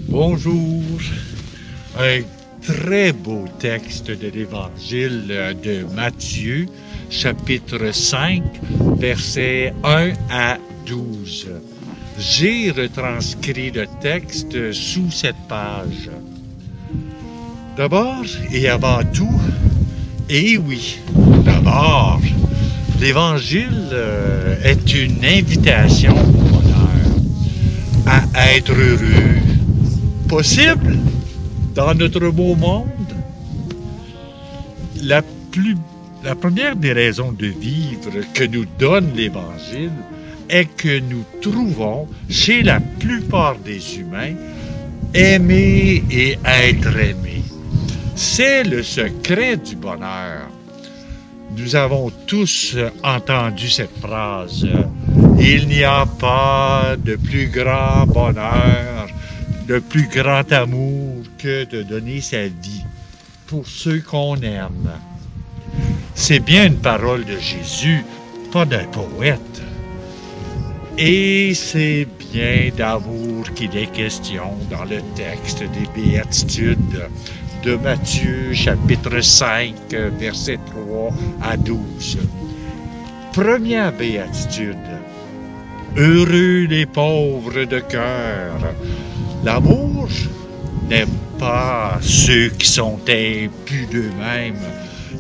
Bonjour. Un très beau texte de l'Évangile de Matthieu, chapitre 5, versets 1 à 12. J'ai retranscrit le texte sous cette page. D'abord et avant tout, et oui, d'abord, l'Évangile est une invitation au bonheur, à être heureux. Possible dans notre beau monde? La première des raisons de vivre que nous donne l'Évangile est que nous trouvons chez la plupart des humains aimer et être aimé. C'est le secret du bonheur. Nous avons tous entendu cette phrase. Il n'y a pas de plus grand bonheur, de plus grand amour que de donner sa vie pour ceux qu'on aime. C'est bien une parole de Jésus, pas d'un poète. Et c'est bien d'amour qu'il est question dans le texte des Béatitudes de Matthieu, chapitre 5, versets 3 à 12. Première béatitude. Heureux les pauvres de cœur. L'amour n'aime pas ceux qui sont impus d'eux-mêmes,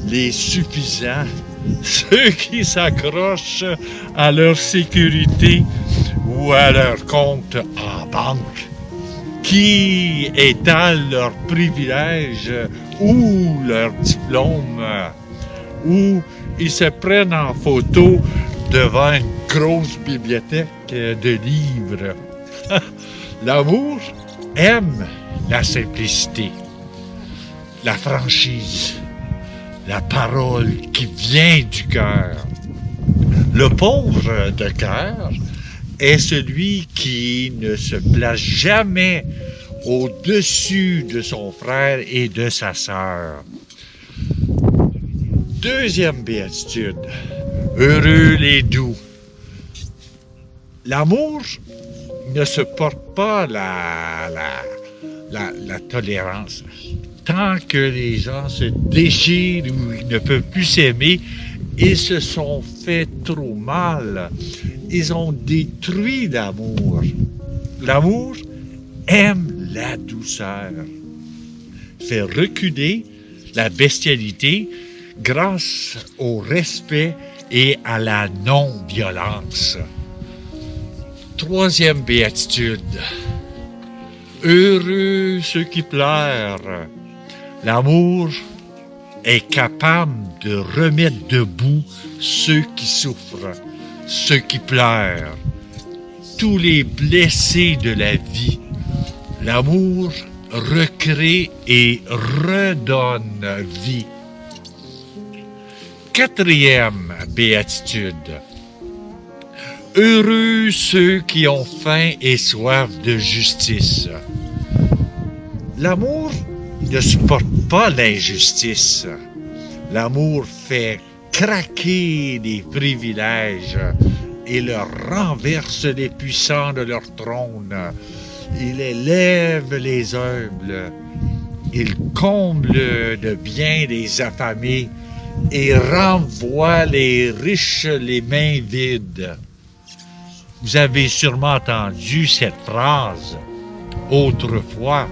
les suffisants, ceux qui s'accrochent à leur sécurité ou à leur compte en banque, qui étalent leurs privilèges ou leurs diplômes, ou ils se prennent en photo devant une grosse bibliothèque de livres. L'amour aime la simplicité, la franchise, la parole qui vient du cœur. Le pauvre de cœur est celui qui ne se place jamais au-dessus de son frère et de sa sœur. Deuxième béatitude. Heureux les doux. L'amour ne supporte pas la tolérance. Tant que les gens se déchirent ou ils ne peuvent plus s'aimer, ils se sont fait trop mal. Ils ont détruit l'amour. L'amour aime la douceur, fait reculer la bestialité grâce au respect et à la non-violence. Troisième béatitude. Heureux ceux qui pleurent. L'amour est capable de remettre debout ceux qui souffrent, ceux qui pleurent, tous les blessés de la vie. L'amour recrée et redonne vie. Quatrième béatitude. Heureux ceux qui ont faim et soif de justice. L'amour ne supporte pas l'injustice. L'amour fait craquer les privilèges et leur renverse les puissants de leur trône. Il élève les humbles. Il comble de bien les affamés et renvoie les riches les mains vides. Vous avez sûrement entendu cette phrase autrefois.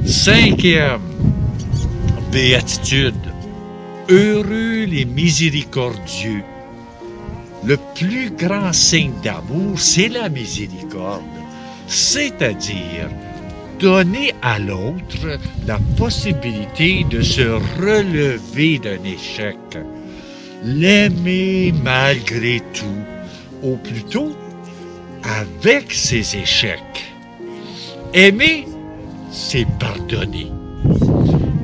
Cinquième béatitude. Heureux les miséricordieux. Le plus grand signe d'amour, c'est la miséricorde, c'est-à-dire donner à l'autre la possibilité de se relever d'un échec, l'aimer malgré tout, ou plutôt avec ses échecs. Aimer, c'est pardonner.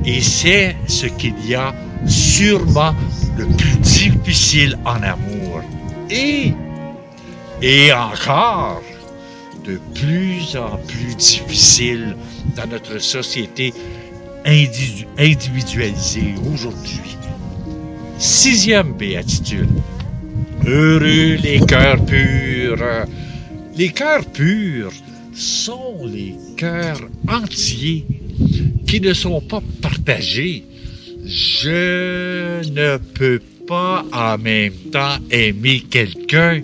Et c'est ce qu'il y a sûrement le plus difficile en amour. Et encore, de plus en plus difficile dans notre société individualisée aujourd'hui. Sixième béatitude. Heureux les cœurs purs. Les cœurs purs sont les cœurs entiers qui ne sont pas partagés. Je ne peux pas en même temps aimer quelqu'un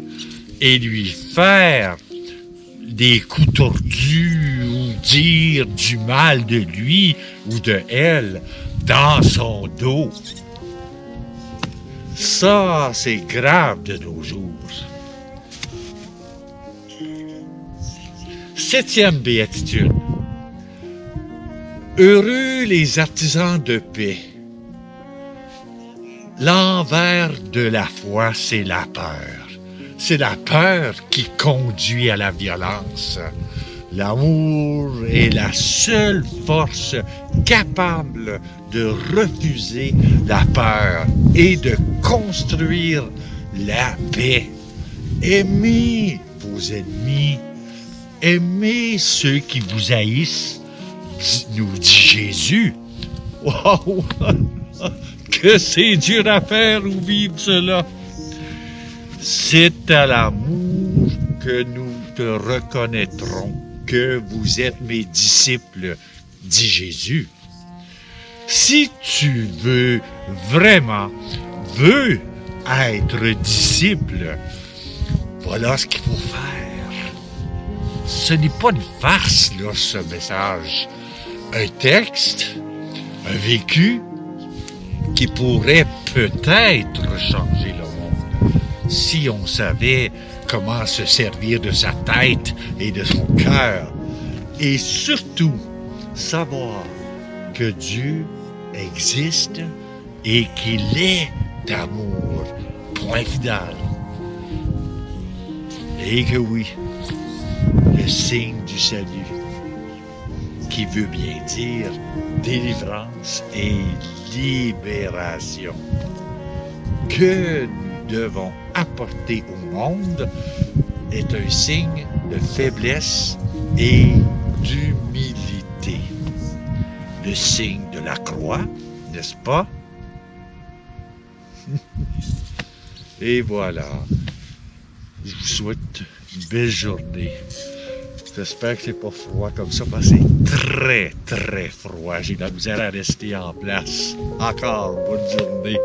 et lui faire des coups tordus ou dire du mal de lui ou de elle dans son dos. Ça, c'est grave de nos jours. 7e béatitude. Heureux les artisans de paix. L'envers de la foi, c'est la peur. C'est la peur qui conduit à la violence. L'amour est la seule force capable de refuser la peur et de construire la paix. Aimez vos ennemis, aimez ceux qui vous haïssent, nous dit Jésus. Wow! Que c'est dur à faire ou vivre cela. C'est à l'amour que nous te reconnaîtrons que vous êtes mes disciples, dit Jésus. Si tu veux vraiment être disciple, voilà ce qu'il faut faire. Ce n'est pas une farce, là, ce message. Un texte, un vécu qui pourrait peut-être changer le monde si on savait comment se servir de sa tête et de son cœur. Et surtout, savoir que Dieu existe et qu'il est d'amour. Point final. Et que oui, le signe du salut, qui veut bien dire délivrance et libération, que nous devons apporter au monde, est un signe de faiblesse et d'humilité. Le signe de la croix, n'est-ce pas? Et voilà. Je vous souhaite une belle journée. J'espère que c'est pas froid comme ça, parce que c'est très, très froid. J'ai de la misère à rester en place. Encore, bonne journée.